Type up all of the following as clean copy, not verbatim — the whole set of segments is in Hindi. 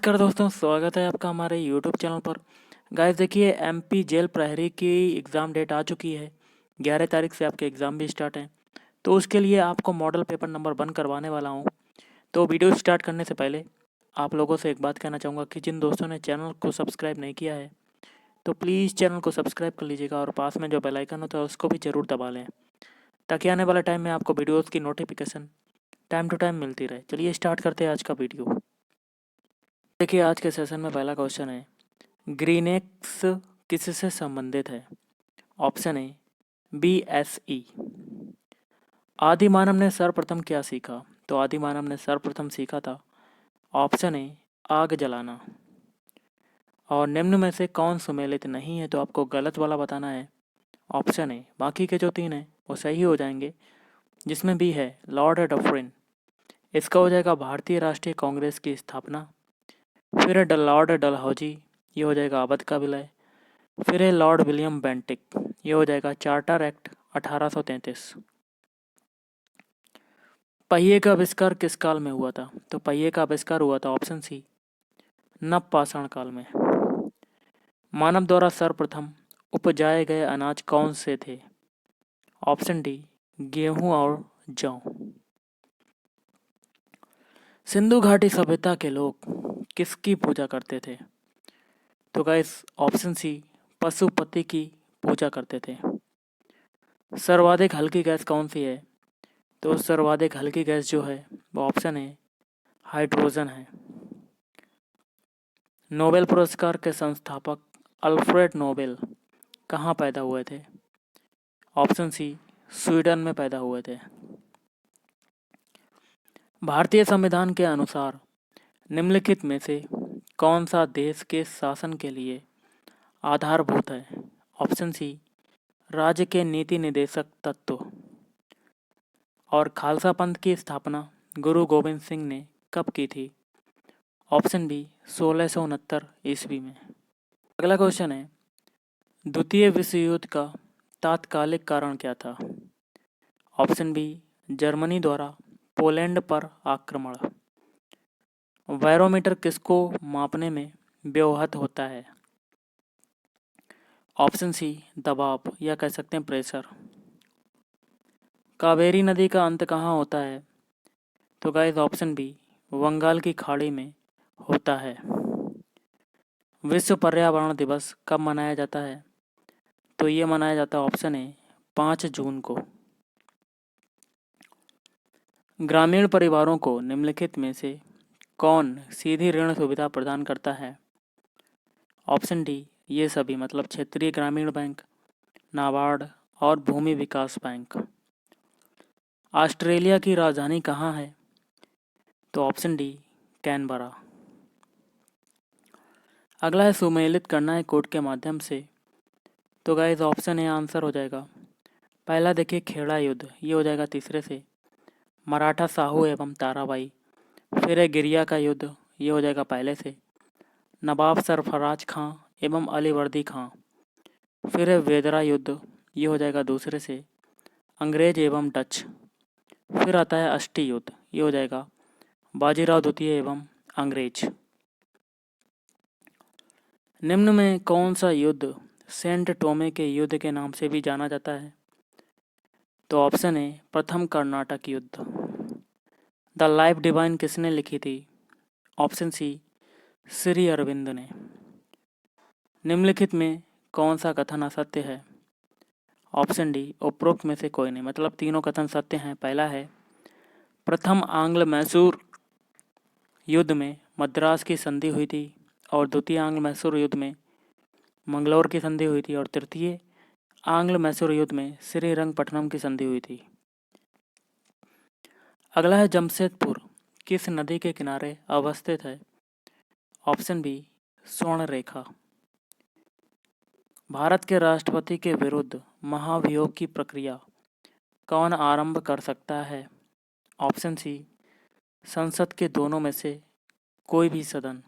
नमस्कार दोस्तों, स्वागत है आपका हमारे यूट्यूब चैनल पर। गाइस देखिए, एमपी जेल प्रहरी की एग्ज़ाम डेट आ चुकी है। 11 तारीख से आपके एग्ज़ाम भी स्टार्ट हैं। तो उसके लिए आपको मॉडल पेपर नंबर 1 करवाने वाला हूं। तो वीडियो स्टार्ट करने से पहले आप लोगों से एक बात कहना चाहूँगा कि जिन दोस्तों ने चैनल को सब्सक्राइब नहीं किया है तो प्लीज़ चैनल को सब्सक्राइब कर लीजिएगा और पास में जो बेल आइकन होता है उसको भी ज़रूर दबा लें, ताकि आने वाले टाइम में आपको वीडियोज़ की नोटिफिकेशन टाइम टू टाइम मिलती रहे। चलिए स्टार्ट करते हैं आज का वीडियो। देखिए, आज के सेशन में पहला क्वेश्चन है, ग्रीनेक्स किससे संबंधित है? ऑप्शन ए BSE। आदि मानव ने सर्वप्रथम क्या सीखा? तो आदि मानव ने सर्वप्रथम सीखा था ऑप्शन ए आग जलाना। और निम्न में से कौन सुमेलित नहीं है? तो आपको गलत वाला बताना है ऑप्शन ए। बाकी के जो 3 हैं वो सही हो जाएंगे, जिसमें भी है लॉर्ड डफरिन। इसका हो जाएगा भारतीय राष्ट्रीय कांग्रेस की स्थापना। फिर है लॉर्ड डलहौजी, ये हो जाएगा अवध का विलय। फिर है लॉर्ड विलियम बेंटिक, ये हो जाएगा चार्टर एक्ट 1833। पहिए का आविष्कार किस काल में हुआ था? तो पहिए का आविष्कार हुआ था ऑप्शन सी नवपाषाण काल में। मानव द्वारा सर्वप्रथम उपजाए गए अनाज कौन से थे? ऑप्शन डी गेहूं और जौ। सिंधु घाटी सभ्यता के लोग किसकी पूजा करते थे? तो गाइस ऑप्शन सी पशुपति की पूजा करते थे। सर्वाधिक हल्की गैस कौन सी है? तो सर्वाधिक हल्की गैस जो है वो ऑप्शन है हाइड्रोजन है। नोबेल पुरस्कार के संस्थापक अल्फ्रेड नोबेल कहाँ पैदा हुए थे? ऑप्शन सी स्वीडन में पैदा हुए थे। भारतीय संविधान के अनुसार निम्नलिखित में से कौन सा देश के शासन के लिए आधारभूत है? ऑप्शन सी राज्य के नीति निदेशक तत्व। और खालसा पंथ की स्थापना गुरु गोविंद सिंह ने कब की थी? ऑप्शन बी 1669 ईस्वी में। अगला क्वेश्चन है, द्वितीय विश्व युद्ध का तात्कालिक कारण क्या था? ऑप्शन बी जर्मनी द्वारा पोलैंड पर आक्रमण। बैरोमीटर किसको मापने में व्यवहृत होता है? ऑप्शन सी दबाव, या कह सकते हैं प्रेशर। कावेरी नदी का अंत कहाँ होता है? तो गाइस ऑप्शन बी बंगाल की खाड़ी में होता है। विश्व पर्यावरण दिवस कब मनाया जाता है? तो ये मनाया जाता है ऑप्शन ए 5 जून को। ग्रामीण परिवारों को निम्नलिखित में से कौन सीधी ऋण सुविधा प्रदान करता है? ऑप्शन डी ये सभी, मतलब क्षेत्रीय ग्रामीण बैंक, नाबार्ड और भूमि विकास बैंक। ऑस्ट्रेलिया की राजधानी कहाँ है? तो ऑप्शन डी कैनबरा। अगला है, सुमेलित करना है कोड के माध्यम से। तो गाइस ऑप्शन ए आंसर हो जाएगा। पहला देखिए खेड़ा युद्ध, ये हो जाएगा तीसरे से। मराठा साहू एवं ताराबाई। फिर है गिरिया का युद्ध, ये हो जाएगा पहले से। नवाब सरफराज खां एवं अलीवर्दी खां। फिर है वेदरा युद्ध, ये हो जाएगा दूसरे से। अंग्रेज एवं डच। फिर आता है अष्टी युद्ध, ये हो जाएगा बाजीराव द्वितीय एवं अंग्रेज। निम्न में कौन सा युद्ध सेंट टोमे के युद्ध के नाम से भी जाना जाता है? तो ऑप्शन ए प्रथम कर्नाटक युद्ध। द लाइफ डिवाइन किसने लिखी थी? ऑप्शन सी श्री अरविंद ने। निम्नलिखित में कौन सा कथन असत्य है? ऑप्शन डी उपरोक्त में से कोई नहीं, मतलब तीनों कथन सत्य हैं। पहला है, प्रथम आंग्ल मैसूर युद्ध में मद्रास की संधि हुई थी, और द्वितीय आंग्ल मैसूर युद्ध में मंगलौर की संधि हुई थी, और तृतीय आंग्ल मैसूर युद्ध में श्रीरंगपट्टनम की संधि हुई थी। अगला है, जमशेदपुर किस नदी के किनारे अवस्थित है? ऑप्शन बी स्वर्ण रेखा। भारत के राष्ट्रपति के विरुद्ध महाभियोग की प्रक्रिया कौन आरंभ कर सकता है? ऑप्शन सी संसद के दोनों में से कोई भी सदन।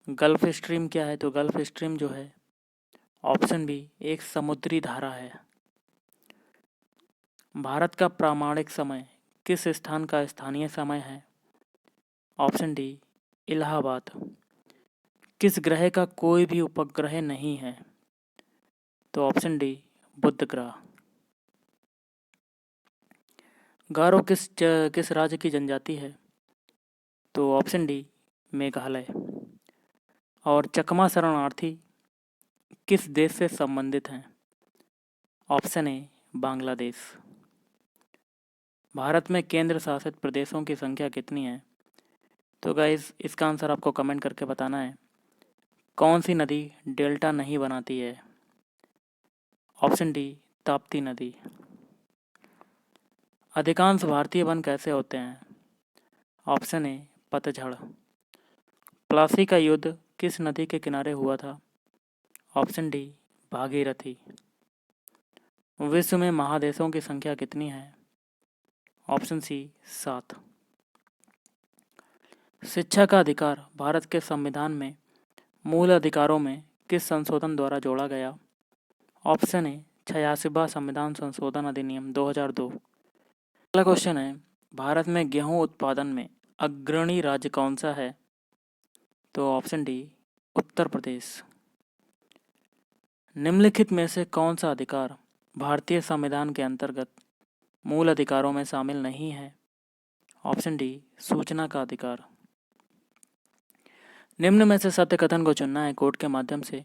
गल्फ स्ट्रीम क्या है? तो गल्फ स्ट्रीम जो है ऑप्शन बी एक समुद्री धारा है। भारत का प्रामाणिक समय किस स्थान का स्थानीय समय है? Option D Allahabad. किस ग्रह का कोई भी उपग्रह नहीं है? तो ऑप्शन डी बुध ग्रह। गारो किस राज्य की जनजाति है? तो ऑप्शन डी मेघालय। और चकमा शरणार्थी किस देश से संबंधित हैं? Option A Bangladesh. भारत में केंद्र शासित प्रदेशों की संख्या कितनी है? तो गाइस इसका आंसर आपको कमेंट करके बताना है। कौन सी नदी डेल्टा नहीं बनाती है? ऑप्शन डी ताप्ती नदी। अधिकांश भारतीय वन कैसे होते हैं? ऑप्शन ए पतझड़। प्लासी का युद्ध किस नदी के किनारे हुआ था? Option D Bhagirathi. विश्व में महादेशों की संख्या कितनी है? Option C 7। शिक्षा का अधिकार भारत के संविधान में मूल अधिकारों में किस संशोधन द्वारा जोड़ा गया? ऑप्शन ए 86वां संविधान संशोधन अधिनियम 2002। अगला क्वेश्चन है, भारत में गेहूं उत्पादन में अग्रणी राज्य कौन सा है? तो ऑप्शन डी उत्तर प्रदेश। निम्नलिखित में से कौन सा अधिकार भारतीय संविधान के अंतर्गत मूल अधिकारों में शामिल नहीं है? ऑप्शन डी सूचना का अधिकार। निम्न में से सत्य कथन को चुनना है कोड के माध्यम से।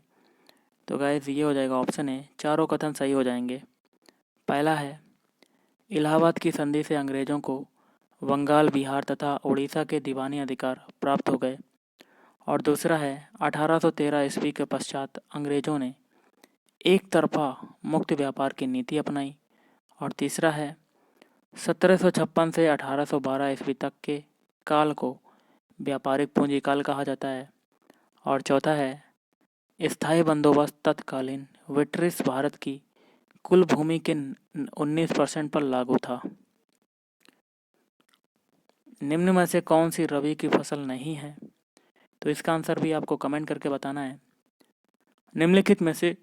तो गाइस ये हो जाएगा ऑप्शन ए, चारों कथन सही हो जाएंगे। पहला है, इलाहाबाद की संधि से अंग्रेजों को बंगाल, बिहार तथा उड़ीसा के दीवानी अधिकार प्राप्त हो गए। और दूसरा है, 1813 ईस्वी के पश्चात अंग्रेजों ने एक तरफा मुक्त व्यापार की नीति अपनाई। और तीसरा है, 1756 से 1812 ईस्वी तक के काल को व्यापारिक पूंजीकाल कहा जाता है। और चौथा है, स्थायी बंदोबस्त तत्कालीन ब्रिटिश भारत की कुल भूमि के 19% पर लागू था। निम्न में से कौन सी रबी की फसल नहीं है? तो इसका आंसर भी आपको कमेंट करके बताना है। निम्नलिखित में से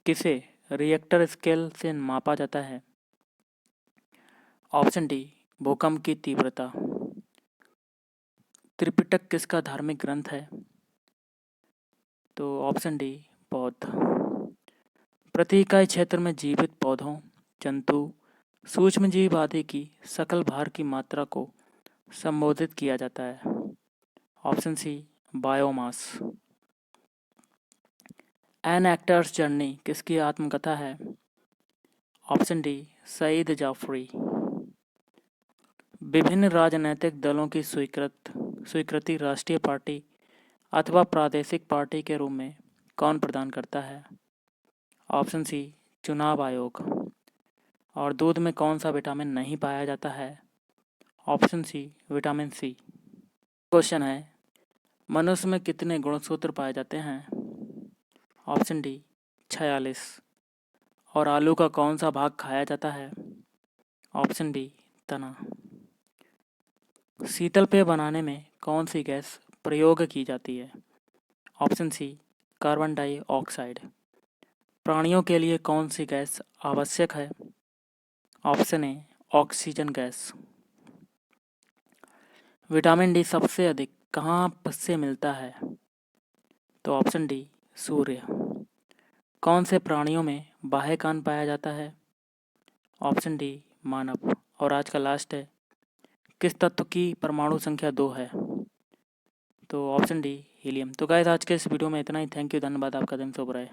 किसे रिएक्टर स्केल से मापा जाता है? ऑप्शन डी भूकंप की तीव्रता। त्रिपिटक किसका धार्मिक ग्रंथ है? तो ऑप्शन डी बौद्ध। प्रति इकाई क्षेत्र में जीवित पौधों, जंतु, सूक्ष्म जीव आदि की सकल भार की मात्रा को संबोधित किया जाता है। Option C biomass. An actor's journey किसकी आत्मकथा है? Option D Saeed Jaffrey. विभिन्न राजनैतिक दलों की स्वीकृति राष्ट्रीय पार्टी अथवा प्रादेशिक पार्टी के रूप में कौन प्रदान करता है? ऑप्शन सी चुनाव आयोग। और दूध में कौन सा विटामिन नहीं पाया जाता है? Option C vitamin C. Question है, मनुष्य में कितने गुणसूत्र पाए जाते हैं? Option D 46। और आलू का कौन सा भाग खाया जाता है? ऑप्शन डी तना। शीतल पेय बनाने में कौन सी गैस प्रयोग की जाती है? Option C carbon dioxide. प्राणियों के लिए कौन सी गैस आवश्यक है? Option A oxygen gas. Vitamin D सबसे अधिक कहाँ से मिलता है? तो ऑप्शन डी सूर्य। कौन से प्राणियों में बाह्य कान पाया जाता है? ऑप्शन डी मानव। और आज का लास्ट है, किस तत्व की परमाणु संख्या 2 है? तो ऑप्शन डी हीलियम। तो गाइस आज के इस वीडियो में इतना ही। थैंक यू, धन्यवाद, आपका दिन शुभ रहे।